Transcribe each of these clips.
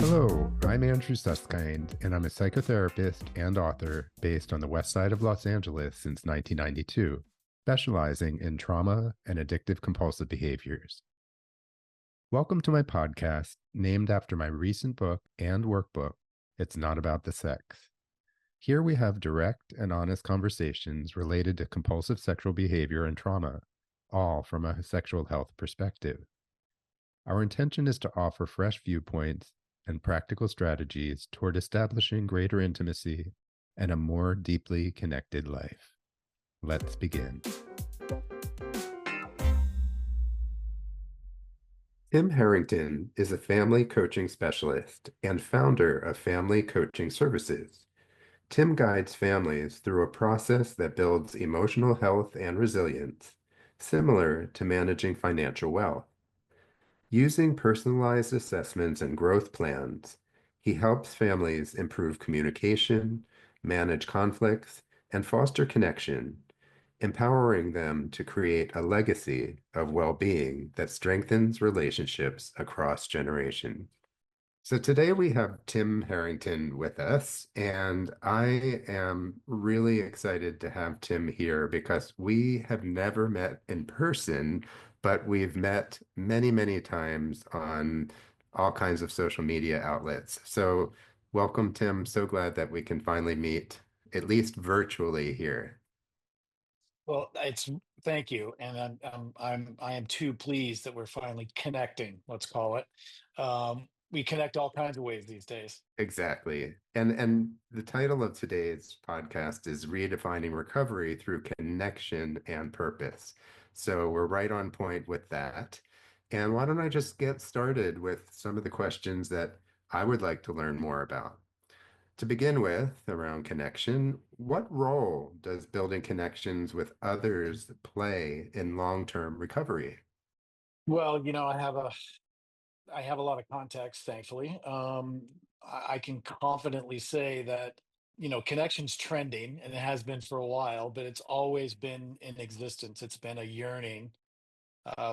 Hello, I'm Andrew Suskind, and I'm a psychotherapist and author based on the west side of Los Angeles since 1992, specializing in trauma and addictive compulsive behaviors. Welcome to my podcast, named after my recent book and workbook, It's Not About the Sex. Here we have direct and honest conversations related to compulsive sexual behavior and trauma, all from a sexual health perspective. Our intention is to offer fresh viewpoints and practical strategies toward establishing greater intimacy and a more deeply connected life. Let's begin. Tim Harrington is a family coaching specialist and founder of Family Coaching Services. Tim guides families through a process that builds emotional health and resilience, similar to managing financial wealth. Using personalized assessments and growth plans, he helps families improve communication, manage conflicts, and foster connection, empowering them to create a legacy of well-being that strengthens relationships across generations. So today we have Tim Harrington with us, and I am really excited to have Tim here because we have never met in person, but we've met many, many times on all kinds of social media outlets. So welcome, Tim. So glad that we can finally meet, at least virtually here. Well, thank you, and I am too pleased that we're finally connecting. Let's call it. We connect all kinds of ways these days. Exactly. And the title of today's podcast is Redefining Recovery Through Connection and Purpose. So we're right on point with that. And why don't I just get started with some of the questions that I would like to learn more about? To begin with, around connection, what role does building connections with others play in long-term recovery? Well, I have a lot of context, thankfully. I can confidently say that connection's trending, and it has been for a while, but it's always been in existence. It's been a yearning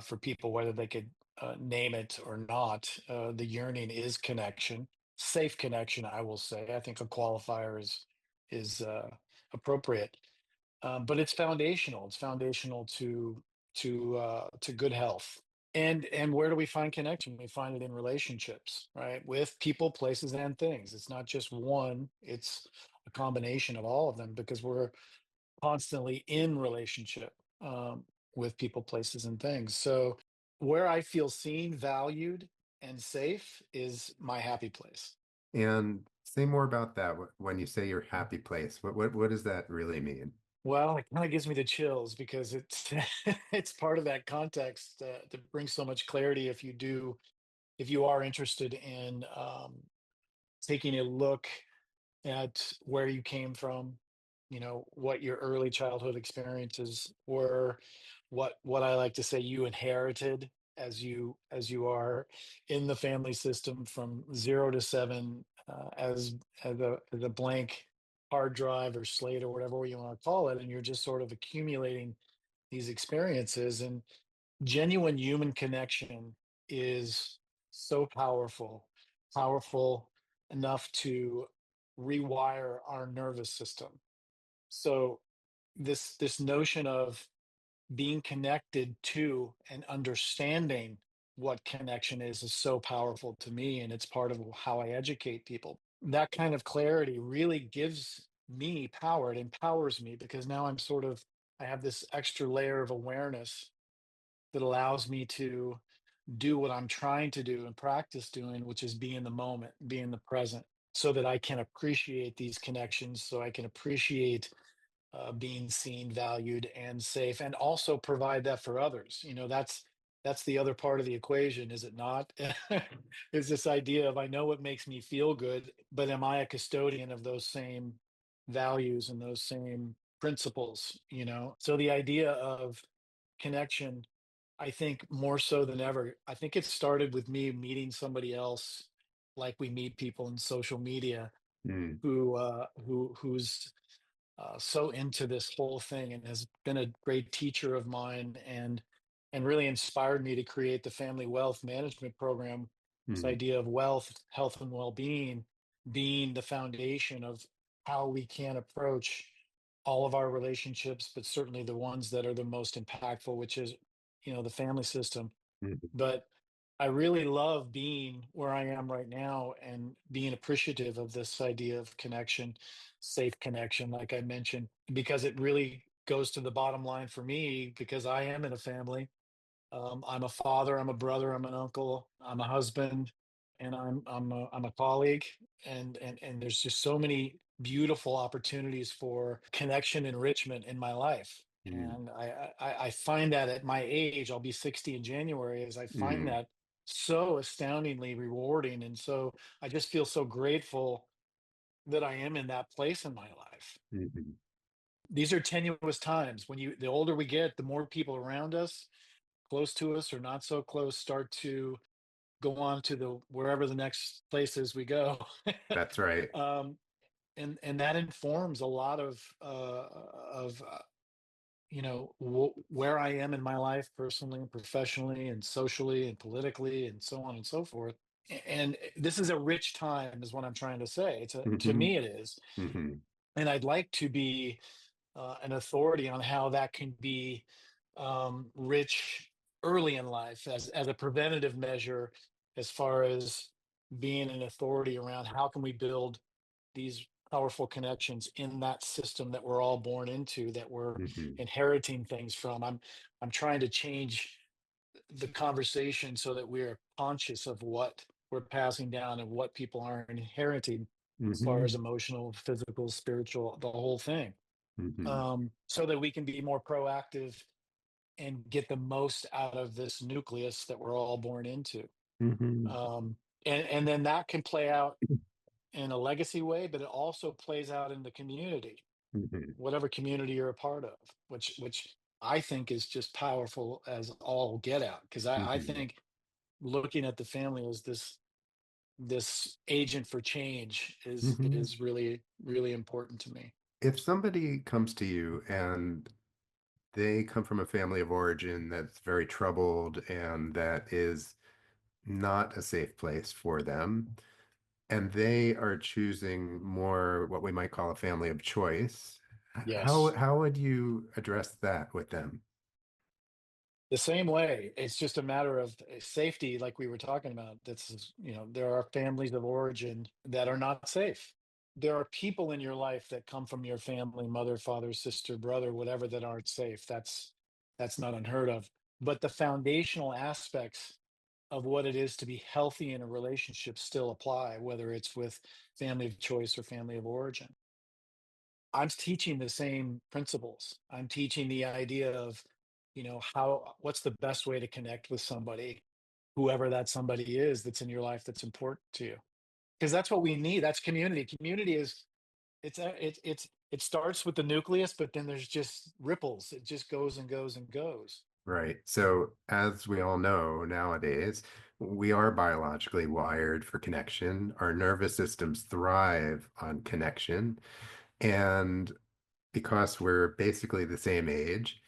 for people, whether they could name it or not. The yearning is connection, safe connection, I will say. I think a qualifier is appropriate, but it's foundational. It's foundational to good health. And where do we find connection? We find it in relationships, right? With people, places, and things. It's not just one. It's a combination of all of them because we're constantly in relationship with people, places, and things. So where I feel seen, valued, and safe is my happy place. And say more about that when you say your happy place. What does that really mean? Well, it kind of gives me the chills because it's it's part of that context to bring so much clarity. If you are interested in taking a look at where you came from, what your early childhood experiences were, what I like to say you inherited as you are in the family system from 0 to 7, as a blank hard drive or slate or whatever you want to call it, and you're just sort of accumulating these experiences. And genuine human connection is so powerful enough to rewire our nervous system. So this notion of being connected to and understanding what connection is so powerful to me, and it's part of how I educate people. That kind of clarity really gives me power. It empowers me because now I have this extra layer of awareness that allows me to do what I'm trying to do and practice doing, which is be in the moment, be in the present, so that I can appreciate these connections, so I can appreciate being seen, valued, and safe, and also provide that for others. That's the other part of the equation, is it not? Is this idea of I know what makes me feel good, but am I a custodian of those same values and those same principles? So the idea of connection, I think more so than ever, I think it started with me meeting somebody else, like we meet people in social media Hmm. who's so into this whole thing and has been a great teacher of mine and really inspired me to create the family wealth management program This Mm, idea of wealth, health, and well-being being the foundation of how we can approach all of our relationships, but certainly the ones that are the most impactful, which is, the family system. mhm, But I really love being where I am right now and being appreciative of this idea of connection, safe connection, like I mentioned, because it really goes to the bottom line for me because I am in a family. I'm a father, I'm a brother, I'm an uncle, I'm a husband, and I'm a colleague, and there's just so many beautiful opportunities for connection enrichment in my life. mm, And I find that at my age, I'll be 60 in January, as I find mm, that so astoundingly rewarding. And so I just feel so grateful that I am in that place in my life. mhm. These are tenuous times. The older we get, the more people around us, close to us or not so close, start to go on to the wherever the next place is we go. That's right. um, and that informs a lot of where I am in my life, personally and professionally and socially and politically and so on and so forth. And this is a rich time, is what I'm trying to say. To Mhm, me, it is, mhm, and I'd like to be an authority on how that can be rich early in life as a preventative measure, as far as being an authority around how can we build these powerful connections in that system that we're all born into, that we're mhm, inheriting things from. I'm trying to change the conversation so that we're conscious of what we're passing down and what people are inheriting, as far as mhm, emotional, physical, spiritual, the whole thing, mhm, so that we can be more proactive and get the most out of this nucleus that we're all born into. mhm, Um, and then that can play out in a legacy way, but it also plays out in the community, mhm, whatever community you're a part of, which I think is just powerful as all get out. Because I mhm, think looking at the family as this agent for change mhm. is really, really important to me. If somebody comes to you and they come from a family of origin that's very troubled and that is not a safe place for them, and they are choosing more what we might call a family of choice, Yes. how would you address that with them? The same way, it's just a matter of safety, like we were talking about. There are families of origin that are not safe. There are people in your life that come from your family, mother, father, sister, brother, whatever, that aren't safe. That's not unheard of. But the foundational aspects of what it is to be healthy in a relationship still apply, whether it's with family of choice or family of origin. I'm teaching the same principles. I'm teaching the idea of, what's the best way to connect with somebody, whoever that somebody is that's in your life that's important to you. Because that's what we need. That's community. Community is it starts with the nucleus, but then there's just ripples. It just goes and goes and goes. Right. So, as we all know nowadays, we are biologically wired for connection. Our nervous systems thrive on connection. And because we're basically the same age,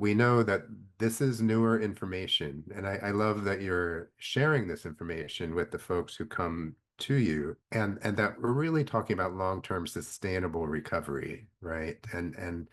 we know that this is newer information. And I love that you're sharing this information with the folks who come to you, and that we're really talking about long-term sustainable recovery, right? And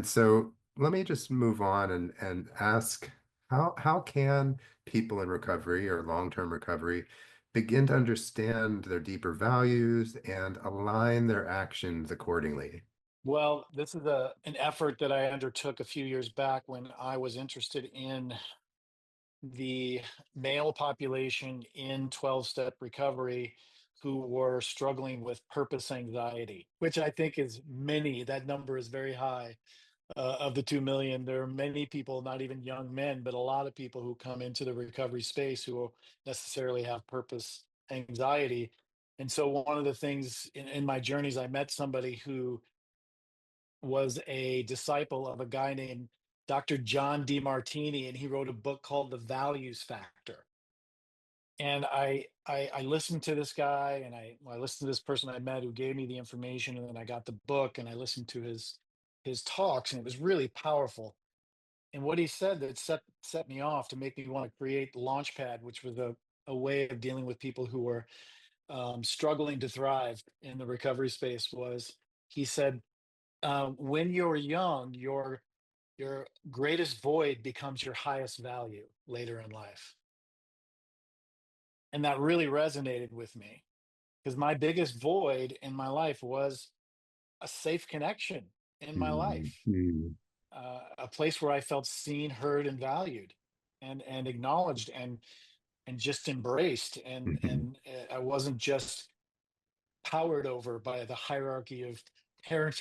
so let me just move on and ask how can people in recovery or long-term recovery begin to understand their deeper values and align their actions accordingly? Well, this is an effort that I undertook a few years back when I was interested in the male population in 12-step recovery who were struggling with purpose anxiety, which I think is many, that number is very high. Of the 2 million, there are many people, not even young men, but a lot of people who come into the recovery space who necessarily have purpose anxiety. And so, one of the things in my journeys, I met somebody who was a disciple of a guy named Dr. John DeMartini, and he wrote a book called The Values Factor. And I listened to this guy, and I listened to this person I met who gave me the information, and then I got the book and I listened to his talks, and it was really powerful. And what he said that set me off to make me want to create Launchpad, which was a way of dealing with people who were struggling to thrive in the recovery space was, he said, when you're young, your greatest void becomes your highest value later in life. And that really resonated with me, because my biggest void in my life was a safe connection in my life, Mhm. a place where I felt seen, heard, and valued, and acknowledged, and just embraced, Mhm. I wasn't just powered over by the hierarchy of parent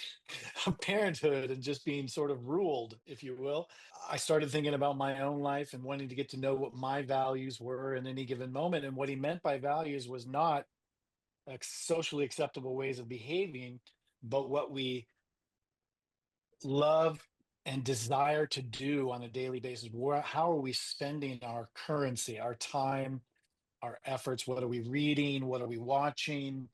of parenthood and just being sort of ruled, if you will. I started thinking about my own life and wanting to get to know what my values were in any given moment. And what he meant by values was not socially acceptable ways of behaving, but what we love and desire to do on a daily basis. How are we spending our currency, our time, our efforts? What are we reading? What are we watching?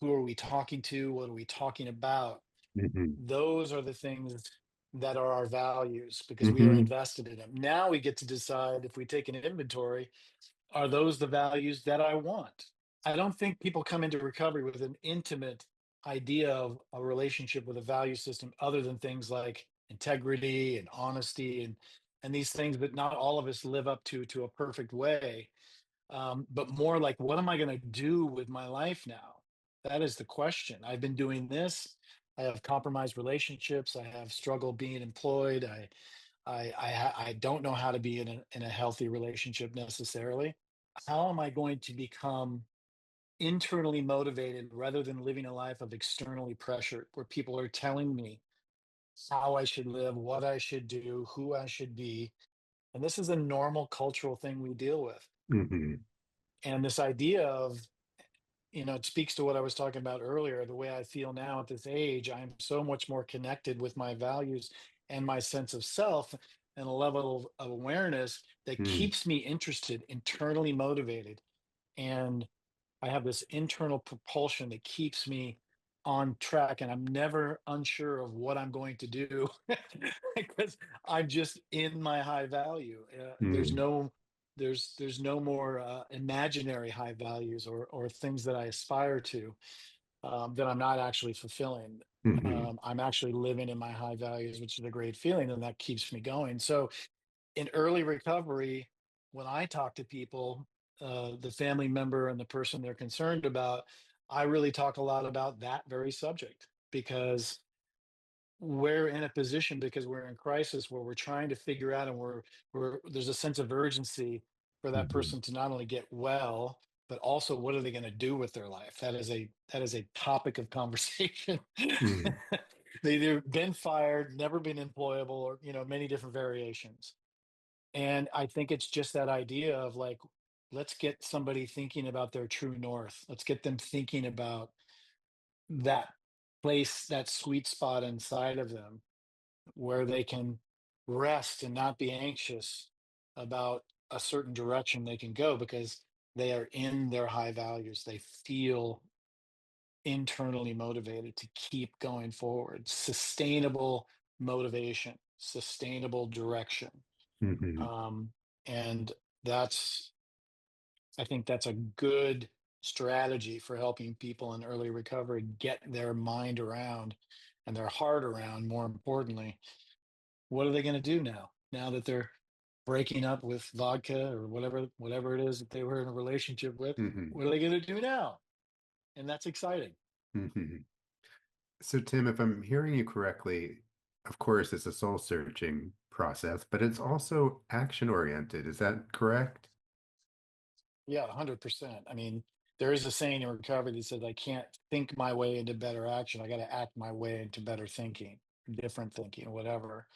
Who are we talking to? What are we talking about? Mhm. Those are the things that are our values, because we are Mhm. invested in them. Now we get to decide, if we take an inventory, are those the values that I want? I don't think people come into recovery with an intimate idea of a relationship with a value system other than things like integrity and honesty, and these things that not all of us live up to a perfect way, but more like, what am I going to do with my life now? That is the question. I've been doing this. I have compromised relationships. I have struggled being employed. I don't know how to be in a healthy relationship necessarily. How am I going to become internally motivated rather than living a life of externally pressured, where people are telling me how I should live, what I should do, who I should be? And this is a normal cultural thing we deal with. Mhm. And this idea of, it speaks to what I was talking about earlier. The way I feel now at this age, I'm so much more connected with my values and my sense of self, and a level of awareness that Mhm. keeps me interested, internally motivated. And I have this internal propulsion that keeps me on track, and I'm never unsure of what I'm going to do because I'm just in my high value. Mhm. There's no more imaginary high values, or things that I aspire to, that I'm not actually fulfilling. Mhm. I'm actually living in my high values, which is a great feeling, and that keeps me going. So in early recovery, when I talk to people, the family member and the person they're concerned about, I really talk a lot about that very subject, because we're in a position, because we're in crisis, where we're trying to figure out, and we're there's a sense of urgency for that Mhm. person to not only get well, but also, what are they going to do with their life? That is a topic of conversation. Mhm. They either been fired, never been employable, or many different variations. And I think it's just that idea of, like, let's get somebody thinking about their true north. Let's get them thinking about that place, that sweet spot inside of them, where they can rest and not be anxious about a certain direction they can go, because they are in their high values. They feel internally motivated to keep going forward. Sustainable motivation, sustainable direction. Mhm. Um, and that's I think that's a good strategy for helping people in early recovery get their mind around, and their heart around, more importantly, what are they going to do now that they're breaking up with vodka, or whatever it is that they were in a relationship with. Mhm. What are they going to do now? And that's exciting. Mhm. So, Tim, if I'm hearing you correctly, of course, it's a soul searching process, but it's also action oriented. Is that correct? Yeah, 100%. I mean, there is a saying in recovery that says, I can't think my way into better action. I got to act my way into better thinking, different thinking, whatever.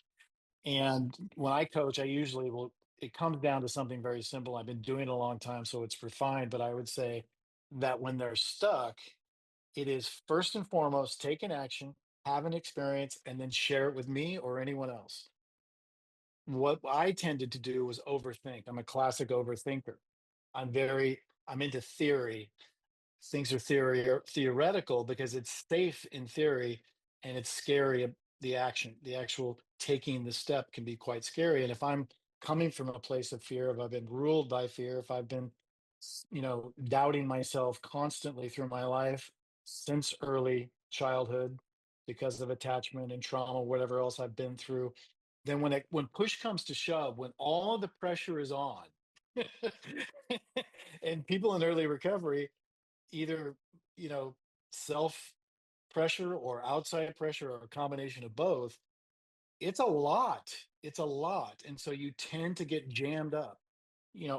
And when I coach, I usually will, it comes down to something very simple. I've been doing it a long time, so it's refined, but I would say that when they're stuck, it is first and foremost, take an action, have an experience, and then share it with me or anyone else. What I tended to do was overthink. I'm a classic overthinker. I'm into theory. Things are theoretical because it's safe in theory, and it's scary. The action, the actual taking the step, can be quite scary. And if I'm coming from a place of fear, if I've been ruled by fear, if I've been doubting myself constantly through my life since early childhood because of attachment and trauma, whatever else I've been through. Then when push comes to shove, when all the pressure is on, and people in early recovery, either, you know, self pressure or outside pressure or a combination of both, it's a lot. It's a lot. And so you tend to get jammed up.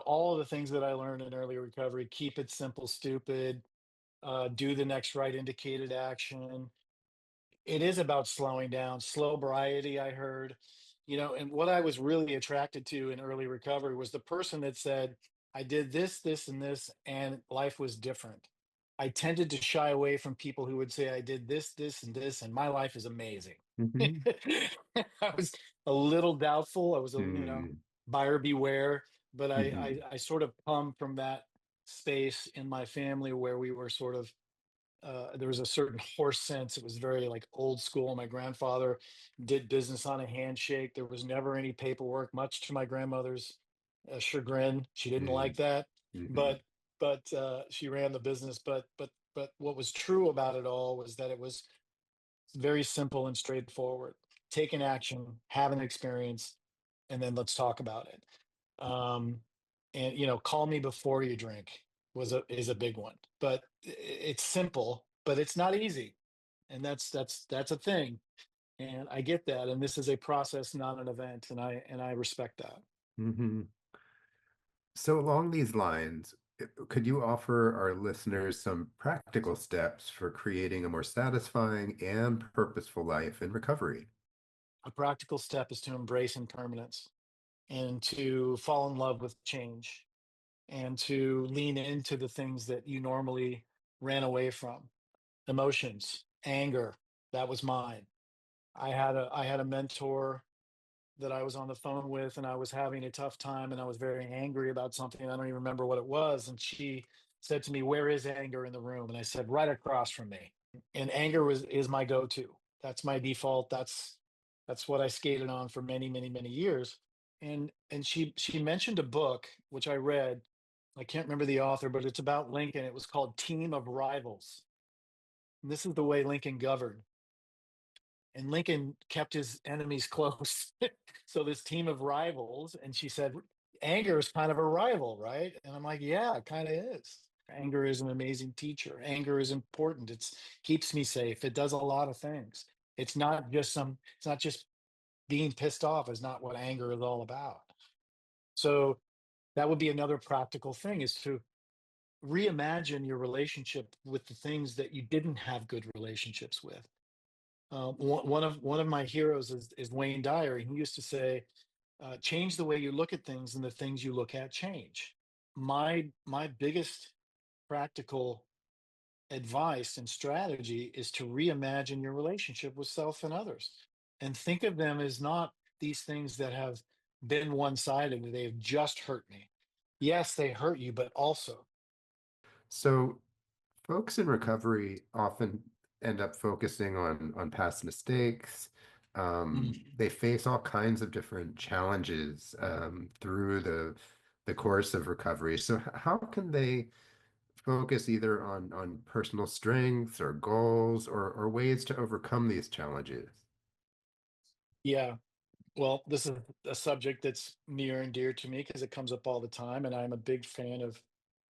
All of the things that I learned in early recovery: keep it simple, stupid, do the next right indicated action. It is about slowing down, slow sobriety, I heard. And what I was really attracted to in early recovery was the person that said, I did this, this, and this, and life was different. I tended to shy away from people who would say, I did this, this, and this, and my life is amazing. Hmm. I was a little doubtful. I was, Mm. buyer beware, but I, Hmm. I, I sort of come from that space in my family where we were sort of, there was a certain horse sense. It was very like old school. My grandfather did business on a handshake. There was never any paperwork, much to my grandmother's chagrin. She didn't like Mm. that, Hmm. but she ran the business. But what was true about it all was that it was very simple and straightforward. Take an action, have an experience, and then let's talk about it. Um, and call me before you drink is a big one. But it's simple, but it's not easy, and that's a thing. And I get that. And this is a process, not an event, and I respect that. Hmm. So along these lines, could you offer our listeners some practical steps for creating a more satisfying and purposeful life in recovery? A practical step is to embrace impermanence and to fall in love with change and to lean into the things that you normally ran away from. Emotions, anger, that was mine. I had a mentor that I was on the phone with, and I was having a tough time, and I was very angry about something. I don't even remember what it was. And she said to me, "Where is anger in the room?" And I said, "Right across from me." And anger is my go-to. That's my default. That's what I skated on for many, many, many years. And she mentioned a book which I read. I can't remember the author, but it's about Lincoln. It was called Team of Rivals. And this is the way Lincoln governed. And Lincoln kept his enemies close. So this team of rivals, and she said, anger is kind of a rival, right? And I'm like, yeah, it kind of is. Anger is an amazing teacher. Anger is important. It's keeps me safe. It does a lot of things. It's not just being pissed off is not what anger is all about. So that would be another practical thing, is to reimagine your relationship with the things that you didn't have good relationships with. One of my heroes is Wayne Dyer. He used to say, "Change the way you look at things, and the things you look at change." My biggest practical advice and strategy is to reimagine your relationship with self and others, and think of them as not these things that have been one-sided. They've just hurt me. Yes, they hurt you, but also. So folks in recovery often end up focusing on past mistakes. Mm. They face all kinds of different challenges through the course of recovery. So how can they focus either on personal strengths or goals or ways to overcome these challenges? Yeah. Well, this is a subject that's near and dear to me because it comes up all the time, and I'm a big fan of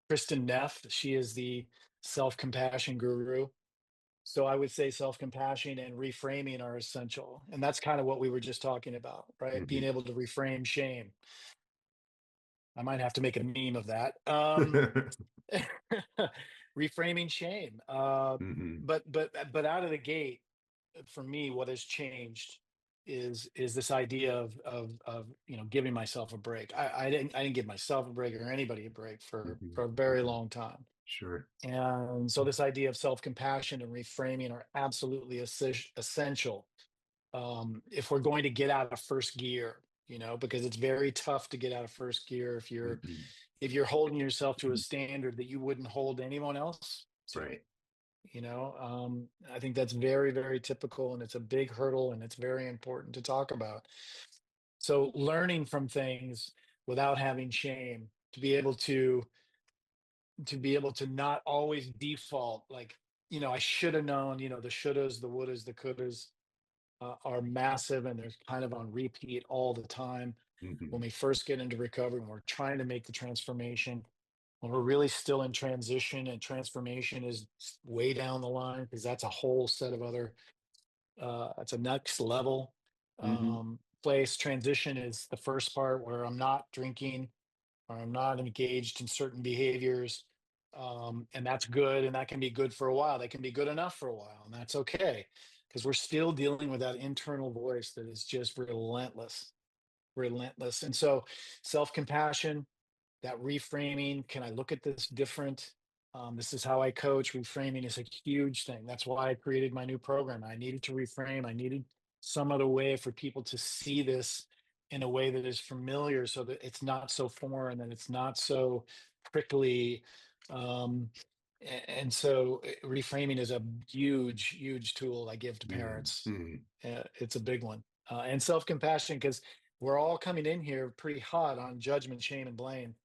Kristen Neff. She is the self-compassion guru. So I would say self-compassion and reframing are essential. And that's kind of what we were just talking about, right? Being Hmm. able to reframe shame. I might have to make a meme of that. Reframing shame. Hmm. But out of the gate, for me, what has changed is this idea of giving myself a break. I didn't give myself a break or anybody a break for Hmm. a very Hmm. long time. Sure. And so this idea of self-compassion and reframing are absolutely essential, if we're going to get out of first gear, because it's very tough to get out of first gear Hmm. if you're holding yourself to a standard that you wouldn't hold anyone else to. Right. I think that's very, very typical, and it's a big hurdle, and it's very important to talk about. So learning from things without having shame, to be able to to be able to not always default like, I should have known, the shouldas, the wouldas, the couldas are massive, and they're kind of on repeat all the time. When Hmm. we first get into recovery, when we're trying to make the transformation, when we're really still in transition, and transformation is way down the line, because that's a whole set of other, it's a next level Hmm. place. Transition is the first part where I'm not drinking, or I'm not engaged in certain behaviors. And that's good. And that can be good for a while. They can be good enough for a while. And that's okay. Because we're still dealing with that internal voice that is just relentless, relentless. And so self compassion, that reframing, can I look at this different? This is how I coach. Reframing is a huge thing. That's why I created my new program. I needed to reframe. I needed some other way for people to see this in a way that is familiar, so that it's not so foreign and it's not so prickly. um, and so reframing is a huge, huge tool I give to parents. Hmm. It's a big one. And self-compassion, because we're all coming in here pretty hot on judgment, shame, and blame,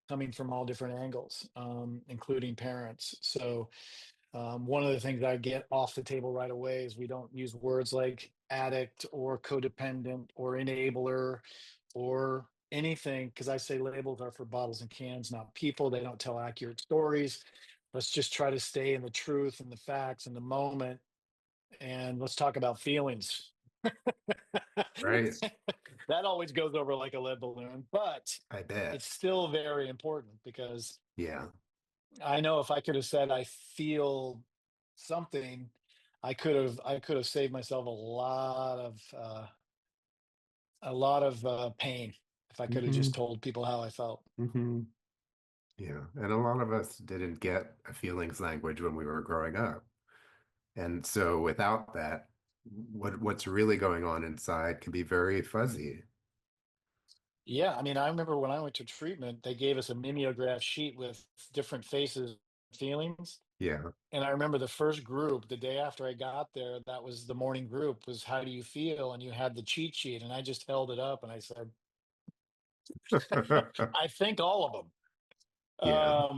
coming from all different angles, including parents. So one of the things I get off the table right away is we don't use words like addict or codependent or enabler or anything, because I say labels are for bottles and cans, not people. They don't tell accurate stories. Let's just try to stay in the truth and the facts and the moment. And let's talk about feelings. Right. That always goes over like a lead balloon, but I it's bet. still very important, because Yeah. I know if I could have said I feel something, I could have saved myself a lot of pain, if I could have just Hmm. told people how I felt. Hmm. Yeah. And a lot of us didn't get a feelings language when we were growing up. And so without that, what's really going on inside can be very fuzzy. Yeah, I mean, I remember when I went to treatment, they gave us a mimeograph sheet with different faces, feelings. Yeah. And I remember the first group, the day after I got there, that was the morning group, was how do you feel? And you had the cheat sheet, and I just held it up and I said, I think all of them. Yeah.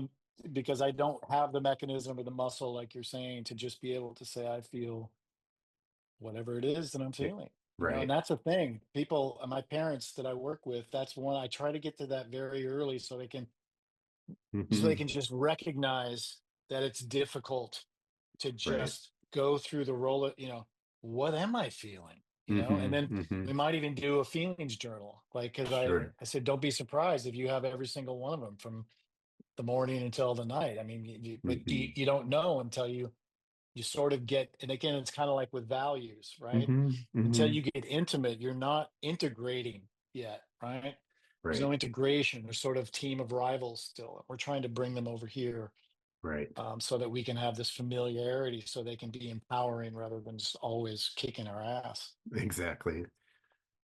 Because I don't have the mechanism or the muscle, like you're saying, to just be able to say, I feel whatever it is that I'm Yeah. feeling. And Right. that's the thing. People, my parents that I work with, that's one I try to get to that very early, so they can Hmm. just recognize that it's difficult to Right. just go through the role of, what am I feeling? And Hmm. then we Hmm. might even do a feelings journal. Like, because Sure. I said, don't be surprised if you have every single one of them from the morning until the night. I mean, but Hmm. you don't know until you sort of get, and again, it's kind of like with values, right? Hmm. Until Hmm. you get intimate, you're not integrating yet, right? There's no Right. integration. There's sort of team of rivals still. We're trying to bring them over here, Right. so that we can have this familiarity, so they can be empowering rather than just always kicking our ass. Exactly.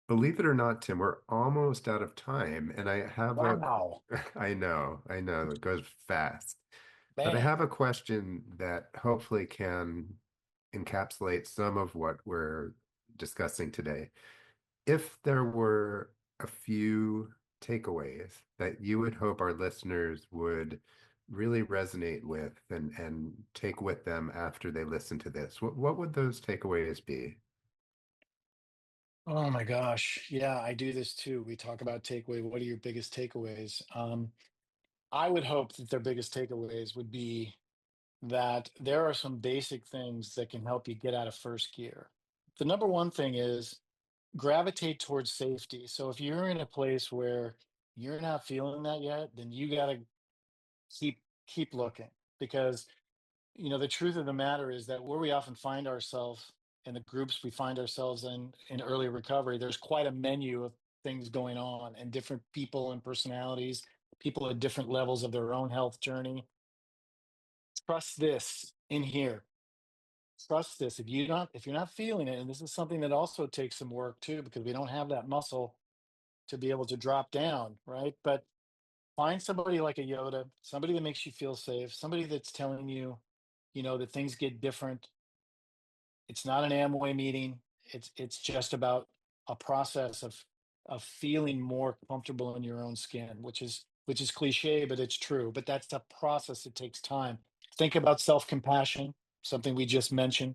Believe it or not, Tim, we're almost out of time, and I have a, Wow, I know, it goes fast, but I man. have a question that hopefully can encapsulate some of what we're discussing today. If there were a few takeaways that you would hope our listeners would really resonate with and take with them after they listen to this, what would those takeaways be? Oh my gosh. Yeah, I do this too. We talk about takeaway. What are your biggest takeaways? I would hope that their biggest takeaways would be that there are some basic things that can help you get out of first gear. The number one thing is gravitate towards safety. So if you're in a place where you're not feeling that yet, then you got to keep looking, because the truth of the matter is that where we often find ourselves, in the groups we find ourselves in early recovery, there's quite a menu of things going on, and different people and personalities, people at different levels of their own health journey. Trust this in here. Trust this. If you're not feeling it, and this is something that also takes some work too, because we don't have that muscle to be able to drop down, right? But find somebody like a Yoda, somebody that makes you feel safe, somebody that's telling you, that things get different. It's not an Amway meeting. It's just about a process of feeling more comfortable in your own skin, which is which is cliche, but it's true. But that's a process, it takes time. Think about self-compassion, something we just mentioned.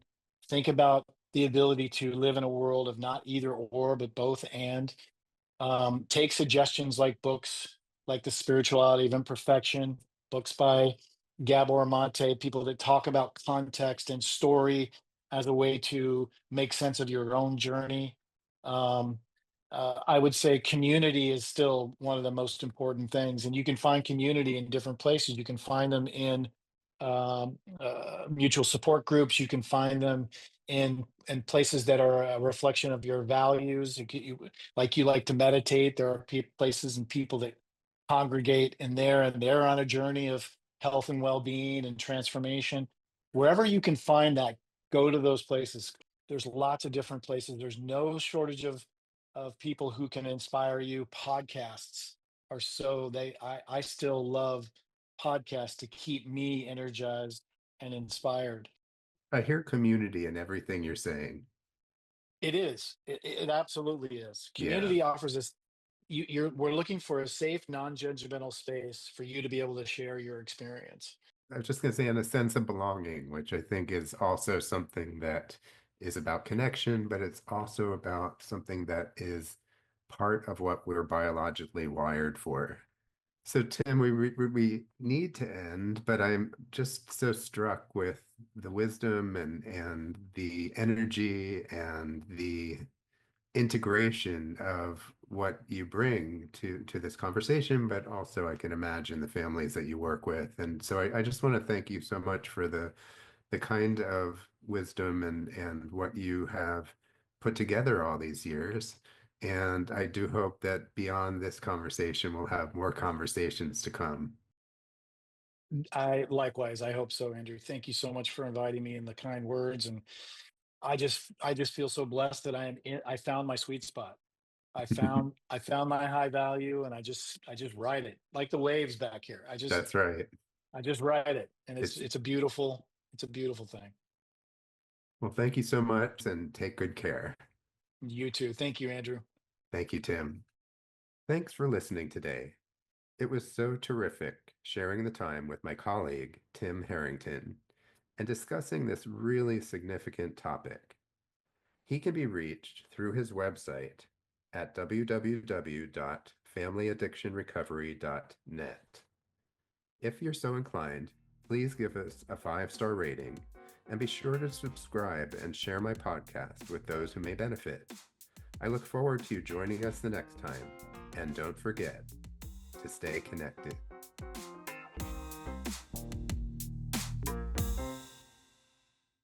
Think about the ability to live in a world of not either or, but both and. Take suggestions like books like The Spirituality of Imperfection, books by Gabor Mate, people that talk about context and story as a way to make sense of your own journey. Um, I would say community is still one of the most important things, and you can find community in different places. You can find them in mutual support groups. You can find them in places that are a reflection of your values. Like you like to meditate, there are places and people that congregate in there, and they're on a journey of health and well-being and transformation. Wherever you can find that, go to those places. There's lots of different places. There's no shortage of people who can inspire you. Podcasts are so they I still love podcasts to keep me energized and inspired. I hear community in everything you're saying. It is. It absolutely is. Yeah. Community offers us. We're looking for a safe, non-judgmental space for you to be able to share your experience. I was just going to say, in a sense of belonging, which I think is also something that is about connection, but it's also about something that is part of what we're biologically wired for. So, Tim, we need to end, but I'm just so struck with the wisdom and the energy and the integration of what you bring to this conversation, but also I can imagine the families that you work with. And so I just want to thank you so much for the kind of wisdom and what you have put together all these years. And I do hope that beyond this conversation, we'll have more conversations to come. I likewise. I hope so, Andrew. Thank you so much for inviting me and the kind words. And I just feel so blessed that I found my sweet spot. I found my high value, and I just ride it like the waves back here. That's right. I just ride it, and it's It's it's a beautiful thing. well, thank you so much and take good care. You too. Thank you, Andrew. Thank you, Tim. Thanks for listening today. It was so terrific sharing the time with my colleague, Tim Harrington, and discussing this really significant topic. He can be reached through his website at www.familyaddictionrecovery.net. If you're so inclined, please give us a 5-star rating and be sure to subscribe and share my podcast with those who may benefit. I look forward to you joining us the next time, and don't forget to stay connected.